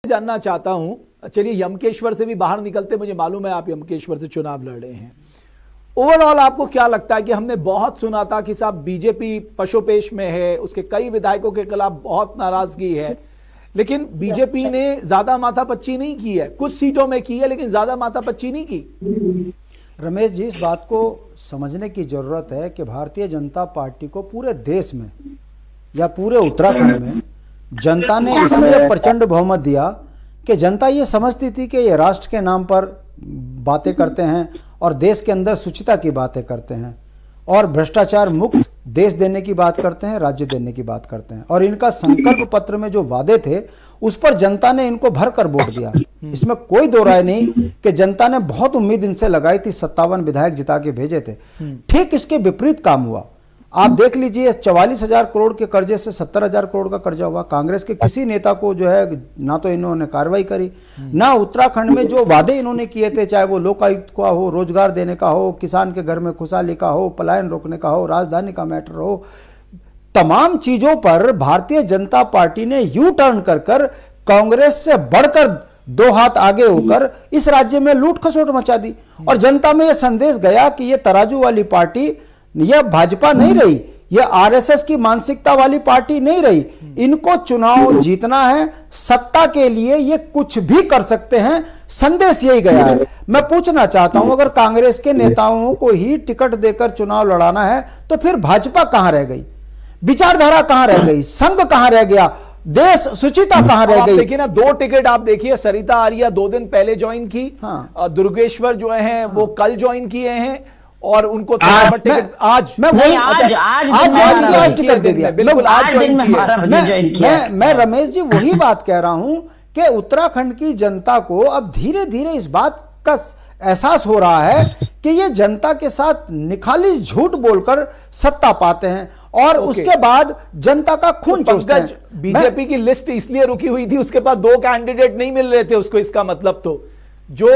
जानना चाहता हूं, चलिए यमकेश्वर से भी बाहर निकलते, मुझे मालूम है आप यमकेश्वर से चुनाव लड़ रहे हैं। ओवरऑल आपको क्या लगता है कि हमने बहुत सुना था कि साहब बीजेपी पशुपेश में है, उसके कई विधायकों के खिलाफ बहुत नाराजगी है, लेकिन बीजेपी ने ज्यादा माथापच्ची नहीं की है, कुछ सीटों में की है लेकिन ज्यादा माथापच्ची नहीं की। रमेश जी, इस बात को समझने की जरूरत है कि भारतीय जनता पार्टी को पूरे देश में या पूरे उत्तराखंड में जनता ने इसलिए प्रचंड बहुमत दिया कि जनता ये समझती थी कि ये राष्ट्र के नाम पर बातें करते हैं और देश के अंदर शुचिता की बातें करते हैं और भ्रष्टाचार मुक्त देश देने की बात करते हैं, राज्य देने की बात करते हैं। और इनका संकल्प पत्र में जो वादे थे उस पर जनता ने इनको भरकर वोट दिया, इसमें कोई दो राय नहीं कि जनता ने बहुत उम्मीद इनसे लगाई थी, 57 विधायक जिता के भेजे थे। ठीक इसके विपरीत काम हुआ। आप देख लीजिए, 44,000 करोड़ के कर्जे से 70,000 करोड़ का कर्जा हुआ। कांग्रेस के किसी नेता को जो है ना तो इन्होंने कार्रवाई करी, ना उत्तराखंड में जो वादे इन्होंने किए थे, चाहे वो लोकायुक्त का हो, रोजगार देने का हो, किसान के घर में खुशहाली का हो, पलायन रोकने का हो, राजधानी का मैटर हो, तमाम चीजों पर भारतीय जनता पार्टी ने यू टर्न कर कांग्रेस से बढ़कर 2 हाथ आगे होकर इस राज्य में लूट खसोट मचा दी। और जनता में यह संदेश गया कि यह तराजू वाली पार्टी, यह भाजपा नहीं रही, यह आरएसएस की मानसिकता वाली पार्टी नहीं रही। इनको चुनाव जीतना है, सत्ता के लिए ये कुछ भी कर सकते हैं, संदेश यही गया है। मैं पूछना चाहता हूं, अगर कांग्रेस के नेताओं को ही टिकट देकर चुनाव लड़ाना है तो फिर भाजपा कहां रह गई, विचारधारा कहां रह गई, संघ कहां रह गया, देश सुचिता कहां रह गई? देखिए ना, 2 टिकट आप देखिए, सरिता आर्या 2 दिन पहले ज्वाइन की, दुर्गेश्वर जो है वो कल ज्वाइन किए हैं और उनको आज टिकट दे दिया। बिल्कुल आज मैं रमेश जी वही बात कह रहा हूं कि उत्तराखंड की जनता को अब धीरे धीरे इस बात का एहसास हो रहा है कि ये जनता के साथ निखालिस झूठ बोलकर सत्ता पाते हैं और उसके बाद जनता का खून चूसते हैं। बीजेपी की लिस्ट इसलिए रुकी हुई थी, उसके पास 2 कैंडिडेट नहीं मिल रहे थे उसको। इसका मतलब तो जो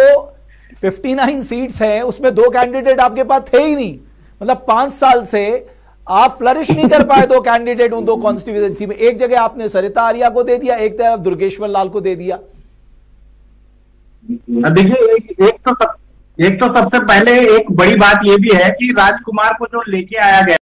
59 सीट्स हैं उसमें 2 कैंडिडेट आपके पास थे ही नहीं। मतलब 5 साल से आप फ्लरिश नहीं कर पाए 2 कैंडिडेट उन 2 कॉन्स्टिट्यूएंसी में। एक जगह आपने सरिता आर्या को दे दिया, एक तरफ दुर्गेश्वर लाल को दे दिया। देखिए, एक तो सबसे पहले एक बड़ी बात यह भी है कि राजकुमार को जो लेके आया गया